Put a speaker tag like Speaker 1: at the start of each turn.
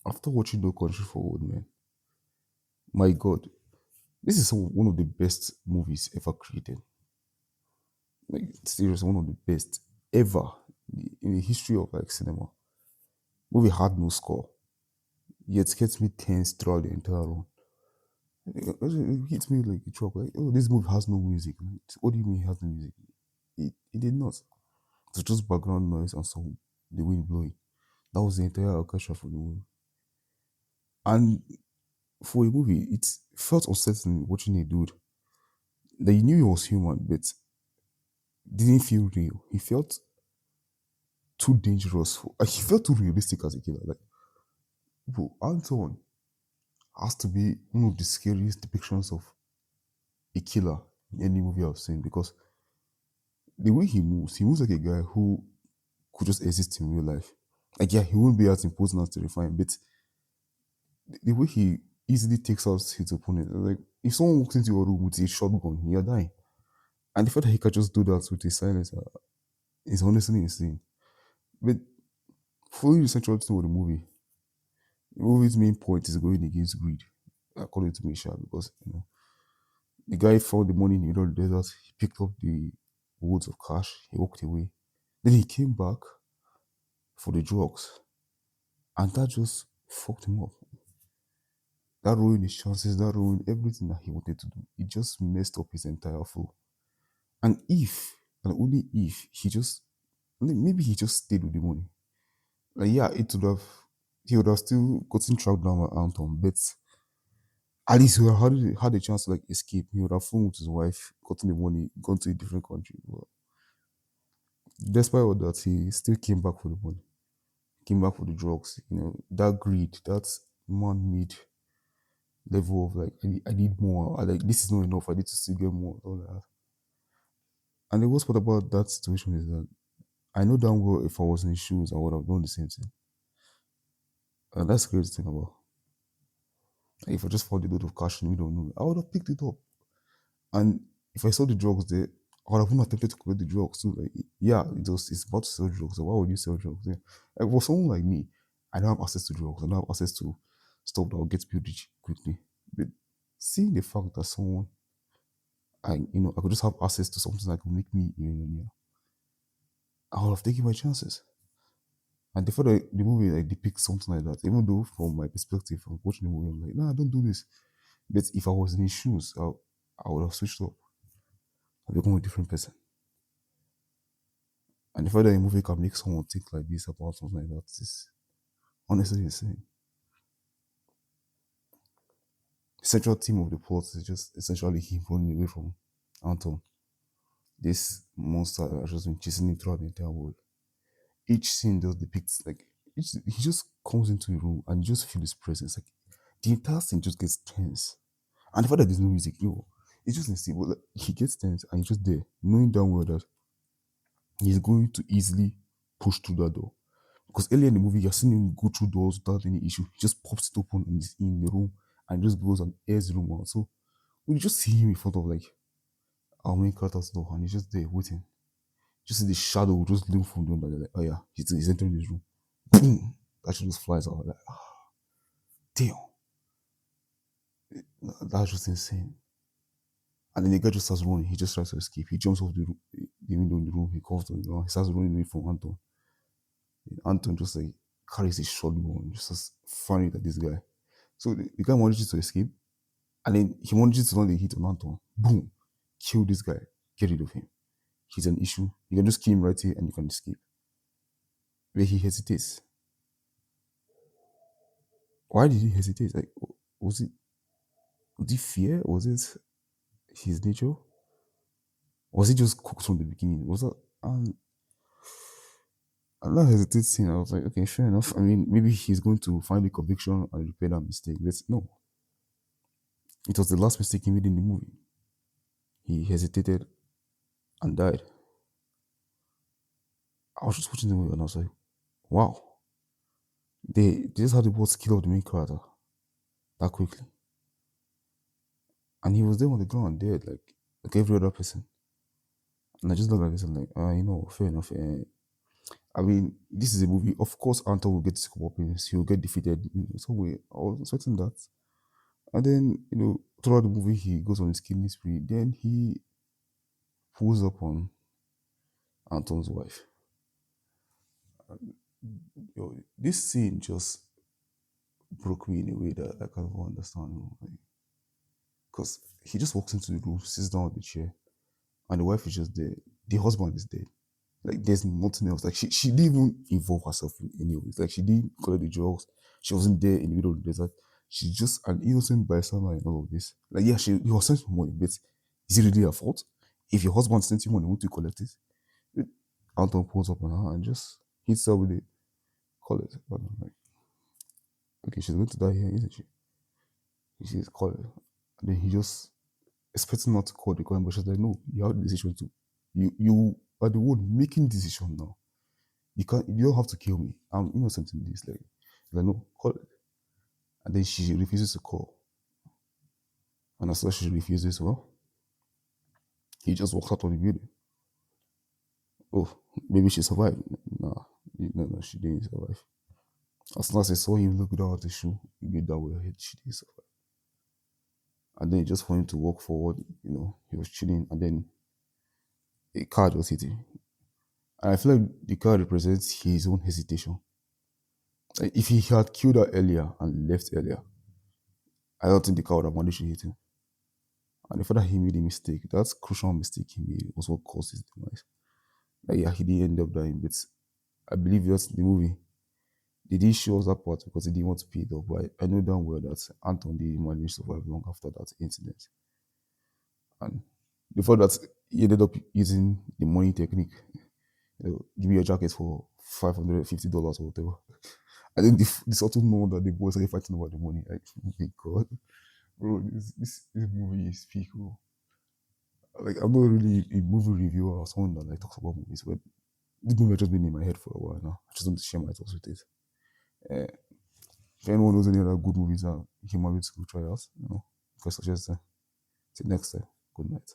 Speaker 1: After watching No Country for Old Men, my God, this is one of the best movies ever created. Like seriously, one of the best ever in the history of like cinema. Movie had no score, yet kept me tense throughout the entire run. It hits me like a truck. Like, oh, this movie has no music. Like, what do you mean it has no music? It did not. It was just background noise and some the wind blowing. That was the entire orchestra for the movie. And for a movie, it felt unsettling watching a dude that you knew he was human, but didn't feel real. He felt too dangerous. He felt too realistic as a killer. Like, bro, Anton has to be one of the scariest depictions of a killer in any movie I've seen because the way he moves like a guy who could just exist in real life. Like, yeah, he won't be as imposing as terrifying, but the way he easily takes out his opponent, like, if someone walks into your room with a shotgun, you're dying. And the fact that he can just do that with his silence is honestly insane. But following the central theme of the movie's main point is going against greed, according to Misha, because the guy found the money in the middle of the desert, he picked up the woods of cash, he walked away. Then he came back for the drugs, and that just fucked him up. That ruined his chances, that ruined everything that he wanted to do. It just messed up his entire flow. And if, and only if, maybe he just stayed with the money. Like, yeah, he would have still gotten tracked down by Anton, but at least he would have had a chance to like escape. He would have flown with his wife, gotten the money, gone to a different country. But despite all that, he still came back for the money, came back for the drugs. That greed, that man-made level of like, I need more. Like, this is not enough. I need to still get more. All that. And the worst part about that situation is that I know damn well if I was in his shoes, I would have done the same thing. And that's the crazy thing about. Like, if I just found a load of cash in the middle of nowhere, I would have picked it up. And if I saw the drugs there, I would have even attempted to collect the drugs too. Like, yeah, it's about to sell drugs. So why would you sell drugs? Yeah. Like, for someone like me, I don't have access to drugs. I don't have access to stuff that will get me rich quickly. But seeing the fact that I could just have access to something that could make me a millionaire, I would have taken my chances. And the fact that the movie like depicts something like that, even though from my perspective, from watching the movie, I'm like, nah, don't do this. But if I was in his shoes, I would have switched up. I'd become a different person. And the fact that a movie can make someone think like this about something like that is honestly insane. The central theme of the plot is just essentially him running away from Anton. This monster that has just been chasing him throughout the entire world. Each scene just depicts like he just comes into a room and you just feel his presence. Like the entire scene just gets tense. And the fact that there's no music, it's just insane. But like, he gets tense and he's just there, knowing damn well that he's going to easily push through that door. Because earlier in the movie, you're seeing him go through doors without any issue. He just pops it open and he's in the room and just goes and airs the room out. So when you just see him in front of like our main character's door and he's just there waiting. Just see the shadow just loom from the room. Like, oh yeah, he's entering this room. Boom! That shit just flies out. Like, damn. That's just insane. And then the guy just starts running. He just tries to escape. He jumps off the window in the room. He comes to the ground. He starts running away from Anton. Anton just like carries his shotgun and just starts firing at this guy. So the guy manages to escape. And then he manages to land a hit on Anton. Boom. Kill this guy. Get rid of him. He's an issue. You can just kill him right here and you can escape. Where he hesitates. Why did he hesitate? Like, was it fear? Was it his nature? Was he just cooked from the beginning? Was that I'm not hesitating. I was like, okay, fair enough. I mean, maybe he's going to find a conviction and repair that mistake. But no, it was the last mistake he made in the movie. He hesitated and died. I was just watching the movie and I was like, wow. They just had the boss kill off the main character that quickly. And he was there on the ground, dead, like every other person. And I just looked at this and like, fair enough. I mean, this is a movie. Of course, Anton will get his comeuppance. He will get defeated in some way. I was expecting that. And then, throughout the movie, he goes on his killing spree. Then he pulls up on Anton's wife. This scene just broke me in a way that I can't even understand. Because he just walks into the room, sits down on the chair, and the wife is just there. The husband is dead. Like there's nothing else. Like she didn't even involve herself in any of this. Like she didn't collect the drugs. She wasn't there in the middle of the desert. She's just an innocent bystander in all of this. Like yeah, he was sent money, but is it really her fault? If your husband sent you money, won't you collect it? Anton pulls up on her and just hits her with it. Call it. And I'm like, okay, she's going to die here, isn't she? He says, call it. And then he just expecting not to call the coin, but she's like, no, you have the decision to. You are the one making decision now. You don't have to kill me. I'm innocent in this. Like no, call it. And then she refuses to call. And as soon as she refuses, well, he just walks out of the building. Oh, maybe she survived. Nah, no, she didn't survive. As soon as I saw him look down at the shoe, he made that way ahead, she didn't survive. And then just for him to walk forward, he was chilling, and then a car just hit him. And I feel like the car represents his own hesitation. Like if he had killed her earlier and left earlier, I don't think the car would have managed to hit him. And the fact that he made a mistake, that's crucial mistake he made was what caused his demise. Like yeah, he did end up dying, but I believe that's the movie. They did show us that part because they didn't want to pay it off. But I know damn well that Anton didn't manage to survive long after that incident. And the fact that he ended up using the money technique, give me your jacket for $550 or whatever. I think this also know that the boys are fighting about the money. Like, oh my god, bro, this movie is peak, bro. Like, I'm not really a movie reviewer or someone that like talks about movies, but this movie has just been in my head for a while now. I just want to share my thoughts with it. If anyone knows any other good movies that he might be able to try out, you can suggest them. Till next time, good night.